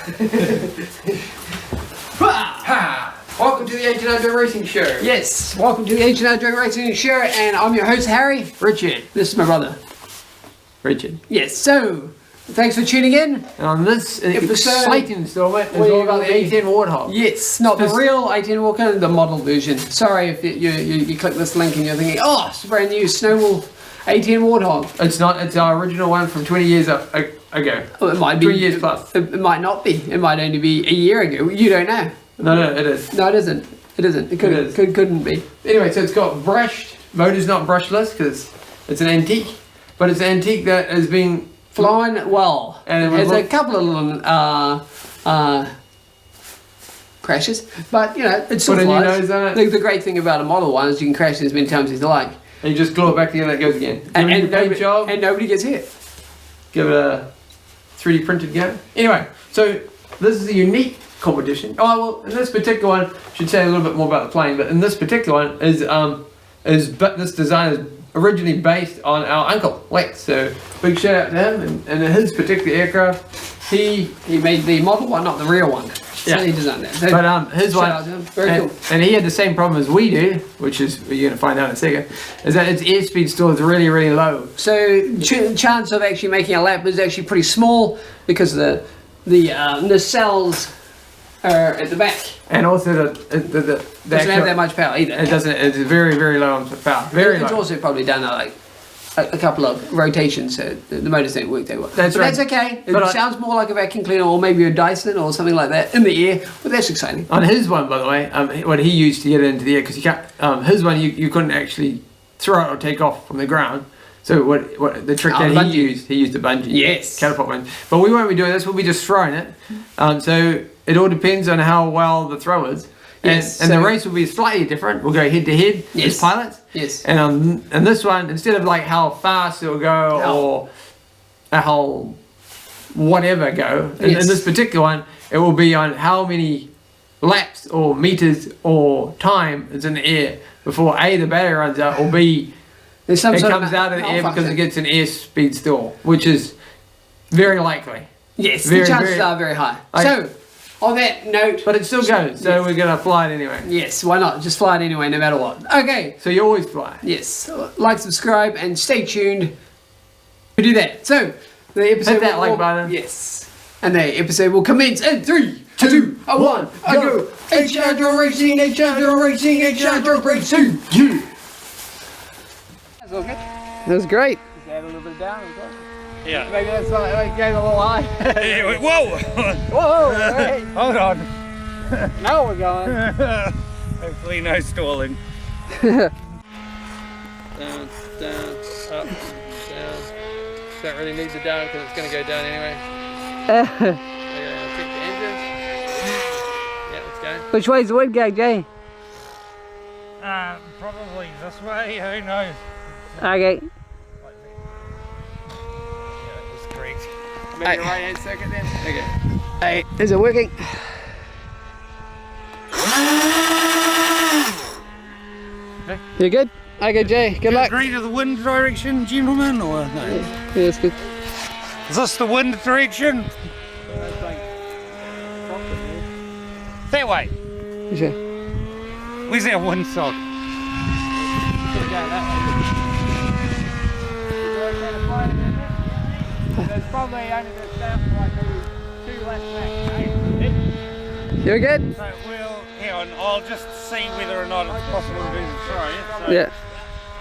Welcome to the Ancient Drag Racing Show. Yes, welcome to the Ancient Drag Racing Show, and I'm your host Harry. Richard. This is my brother. Richard. Yes, so thanks for tuning in. And on this Episode- exciting installment, it's all about the A10 Warthog. Yes, not the real A10 Walker, the model version. Sorry if you click this link and you're thinking, oh, it's a brand new Snowwolf A10 Warthog. It's not. It's our original one from 20 years ago. Well, it might be 20 years plus. It might not be. It might only be a year ago. You don't know. No, it is. No, it isn't. It isn't. It couldn't be. Anyway, so it's got brushed. Motor's not brushless because it's an antique, but it's an antique that has been flown well. And it has a couple of little crashes, but you know, it still flies. The great thing about a model one is you can crash it as many times as you like. And you just glue it back together and it goes again. And nobody gets hit. Give it a 3D printed go. Anyway, so this is a unique competition. Oh well, in this particular one, I should say a little bit more about the plane, but in this particular one this design is originally based on our uncle, Lex. So big shout out to him and his particular aircraft. He made the model one, not the real one. Yeah. So he designed that. So but his one, very cool. And he had the same problem as we do, which is you're going to find out in a second, is that its airspeed still is really, really low. So chance of actually making a lap is actually pretty small because the nacelles are at the back. And also the doesn't have that much power either. It doesn't. It's very, very low on power. Very low. It's also probably done like a couple of rotations, so the motors don't work that well. That's right. That's okay. It sounds more like a vacuum cleaner or maybe a Dyson or something like that in the air, but that's exciting. On his one, by the way, what he used to get it into the air, because you can't, his one you couldn't actually throw it or take off from the ground. So what the trick that he used a bungee. Yes. Catapult one. But we won't be doing this. We'll be just throwing it. So it all depends on how well the throw is. Yes, and the race will be slightly different. We'll go head to head as pilots. Yes. And this one, instead of like how fast it'll go or how whatever go, in this particular one, it will be on how many laps or meters or time is in the air before A, the battery runs out, or B, it comes out of the air because it gets an airspeed stall, which is very likely. Yes, the chances are very high. So, on that note... But it still goes, so we're going to fly it anyway. Yes, why not? Just fly it anyway, no matter what. Okay. So you always fly. Yes. Like, subscribe, and stay tuned to do that. So, the episode... Hit that like button. Yes. And the episode will commence in 3, 2, 1, go! H-Hydro Racing, H-Hydro Racing, H-Hydro Racing! Yeah! That's all good. That was great. Just add a little bit down. Yeah. Maybe that's like going a little high. Whoa! Whoa! Hey. Hold on. Now we're going. Hopefully no stalling. Down, down, up, down. Don't really need the down because it's going to go down anyway. Okay, I'll check the engines. Yeah, let's go. Which way's the wind going, Jay? Probably this way, who knows? Okay. Maybe right hand circuit then? Okay. Hey, is it working? Okay. You good? Okay, Jay, good luck. Agree to the wind direction, gentlemen, or no? Yeah, that's good. Is this the wind direction? That way. Sure. Where's our wind sock? It's probably only going to stay up for like 2 laps back. You're good? So we'll, hang on, I'll just see whether or not it's possible to do the throw. So, yeah.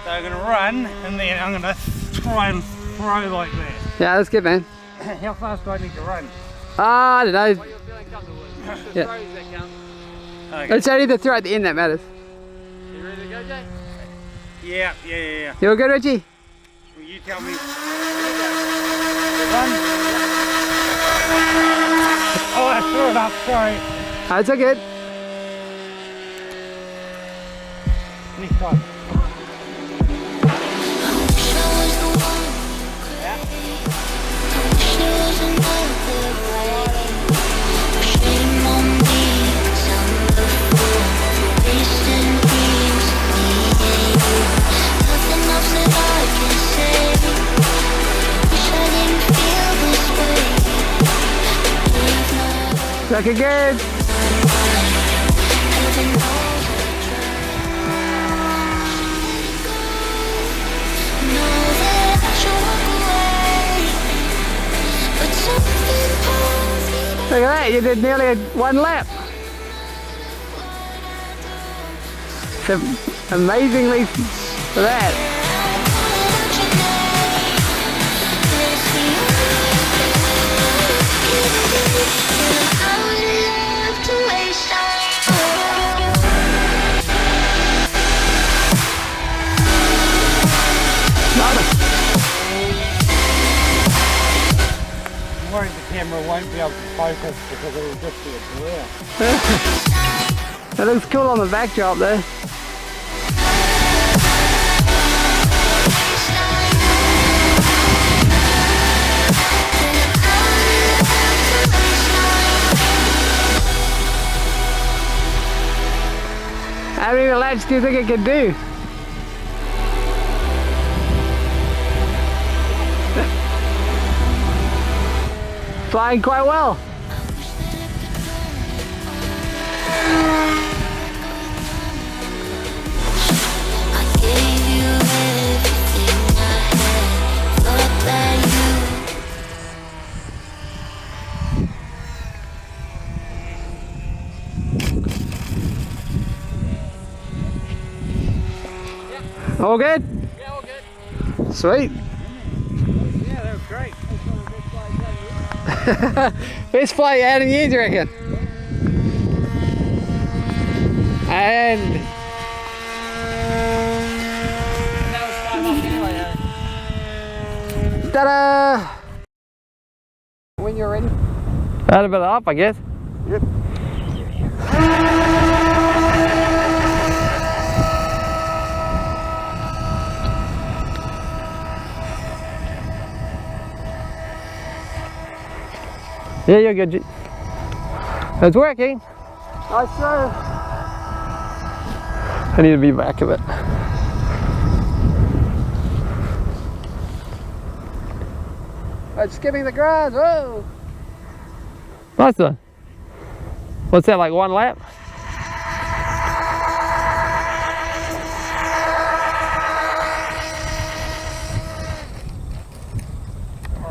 So I'm going to run and then I'm going to try and throw like that. Yeah, that's good, man. How fast do I need to run? I don't know. What you're feeling comfortable with. It's the Yeah. throws that count. Okay. It's only the throw at the end that matters. You ready to go, Jay? Yeah. You all good, Richie? Well, you tell me. Run. Oh, I threw it up, sorry. It's all good. Next time. Looking good. Look at that, you did nearly one lap. So amazingly for that. I'm worried the camera won't be able to focus because it'll just be a blur. That looks cool on the backdrop there. How many laps do you think it can do? Flying quite well. All good? Yeah, all good. Sweet. Yeah, that was great. Best flight out in years, you reckon? And That was 5 off anyway, ta-da! When you're ready. Add a bit up, I guess. Yep. Yeah, you're good. It's working. Nice throw. I need to be back a bit. Right, skipping the grass. Whoa! Nice one. What's that, like one lap?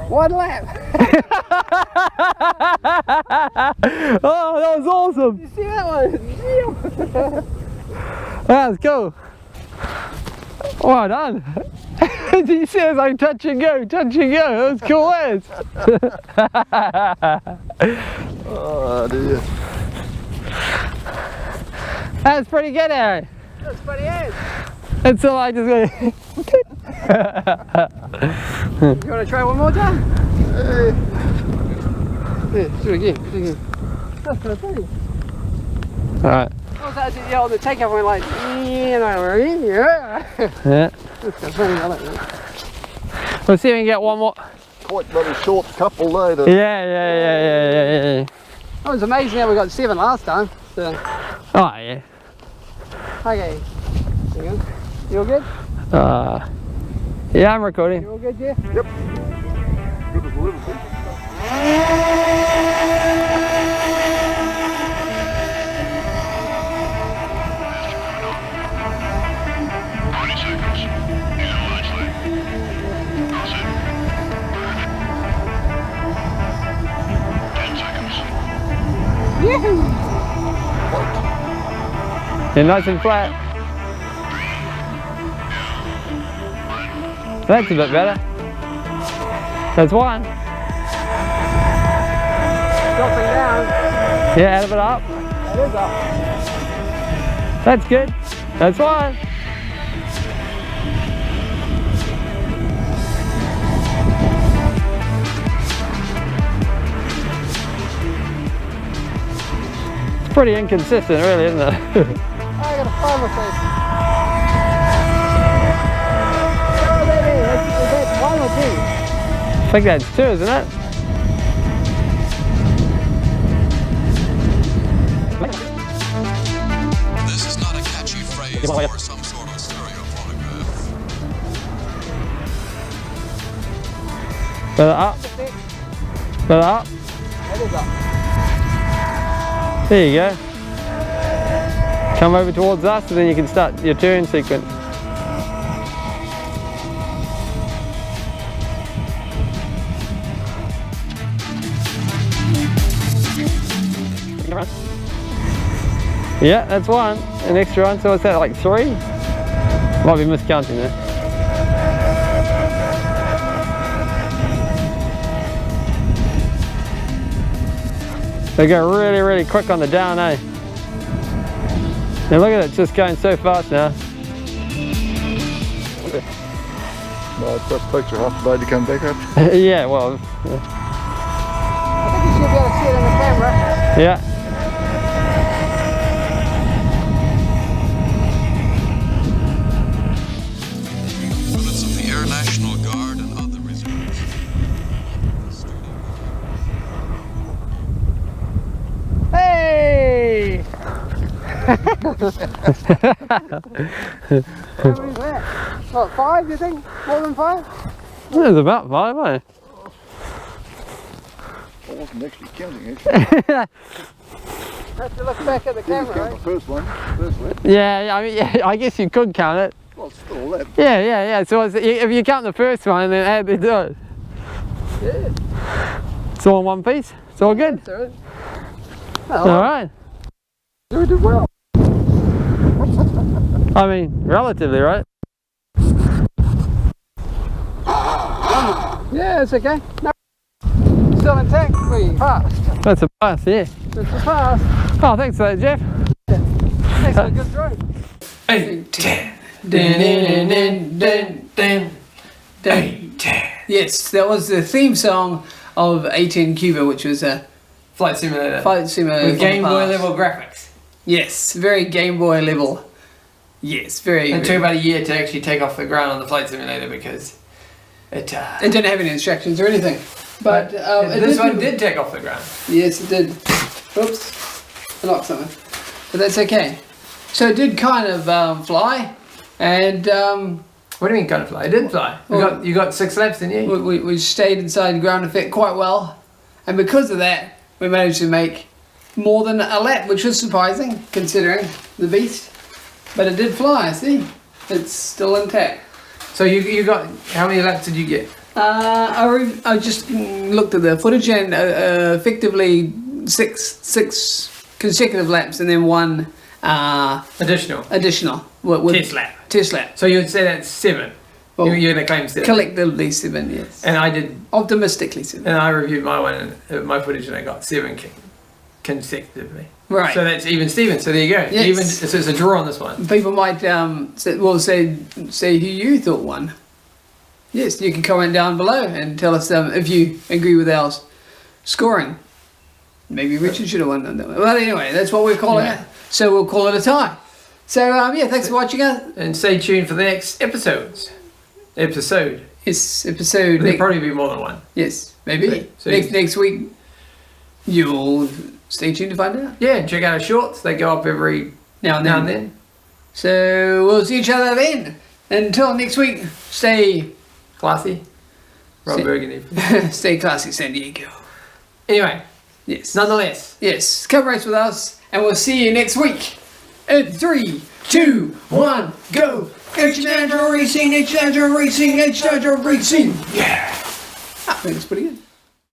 One lap. Oh, that was awesome. You see that one? That was cool. Well done. He says like touch and go, touch and go. That was cool as. Oh dear. That's pretty good, Aaron. That's funny as. And so I just go. You want to try one more time? Yeah, do it again. Do it again. That's kind of funny. Alright. I was actually, yeah, on the takeoff, I went like, yeah. Yeah. That's kind of funny, I like that. We'll see if we can get one more. Quite bloody short couple later. Yeah. That was amazing how we got 7 last time. So. Oh, yeah. Okay. There you go. You all good? Yeah, I'm recording. You all good, Jeff? Yep. Good as a little bit. 20 seconds. Use it wisely. Cross it. 10 seconds. Yahoo! You're nice and flat. That's a bit better. That's one. Dropping down. Yeah, add a bit up. That is up. That's good. That's one. It's pretty inconsistent, really, isn't it? I got a farmer face. One or two? I think that's 2, isn't it? This is not a catchy phrase or some sort of stereo phonograph. Better up. Better up. That is up. There you go. Come over towards us and then you can start your turn sequence. Yeah, that's one. An extra one, so what's that, like 3? Might be miscounting there. They go really, really quick on the down, eh? Now look at it, it's just going so fast now. No, it just takes you half a day to come back up. Yeah, well. Yeah. I think you should be able to see it on the camera. Yeah. Units of the Air National Guard and other reserves. Hey! How many is that? What, 5 you think? More than 5? There's about 5, eh? I wasn't actually counting, actually. Have to look back at the Count camera, the right? first one. Yeah, I mean, yeah, I guess you could count it. Well, it's still that. Yeah. So if you count the first one and then add the others. Yeah. It's all in one piece. It's all good. That's alright. All right. You did well. I mean, relatively, right? Yeah, it's okay. No. Still intact. We passed. That's a pass, yeah. It's a pass. Oh, thanks for that, Jeff. Thanks for a good throw. 8, 10. Yes, that was the theme song of 18 Cuba, which was a Flight simulator. flight simulator. With Game from the Boy past. level graphics. Yes, very Game Boy level. Yes, very. It took about a year to actually take off the ground on the flight simulator because it didn't have any instructions or anything. But this one did take off the ground. Yes, it did. Oops, I knocked something. But that's okay. So it did kind of fly, and What do you mean kind of fly? It did fly. You got 6 laps, didn't you? we stayed inside ground effect quite well, and because of that, we managed to make more than a lap, which was surprising considering the beast. But it did fly. See, it's still intact. So you got, how many laps did you get? I just looked at the footage and effectively six consecutive laps and then one Additional. with Test lap. Test lap. So you would say that's 7. Well, You're going to claim 7. Collectively 7, yes. And I did, Optimistically 7. and I reviewed my one, my footage, and I got 7 consecutively. Right. So that's even Steven. So there you go. Yes. Even, so it's a draw on this one. People might say who you thought won. Yes, you can comment down below and tell us if you agree with our scoring. Maybe Richard should have won on that one. Well, anyway, that's what we're calling it. So we'll call it a tie. So yeah, thanks for watching us. And stay tuned for the next episode. Yes, episode. There'll probably be more than one. Yes, maybe. So next week, you'll stay tuned to find out. Yeah, and check out our shorts. They go up every Now and then. So we'll see each other then. Until next week, stay Classy. Rob Burgundy. stay classy, San Diego. Anyway, Yes. nonetheless. Yes. Come race with us, and we'll see you next week. In 3, 2, 1, go! H-Nitro Racing, H-Nitro Racing, H-Nitro Racing! Yeah! I think it's pretty good.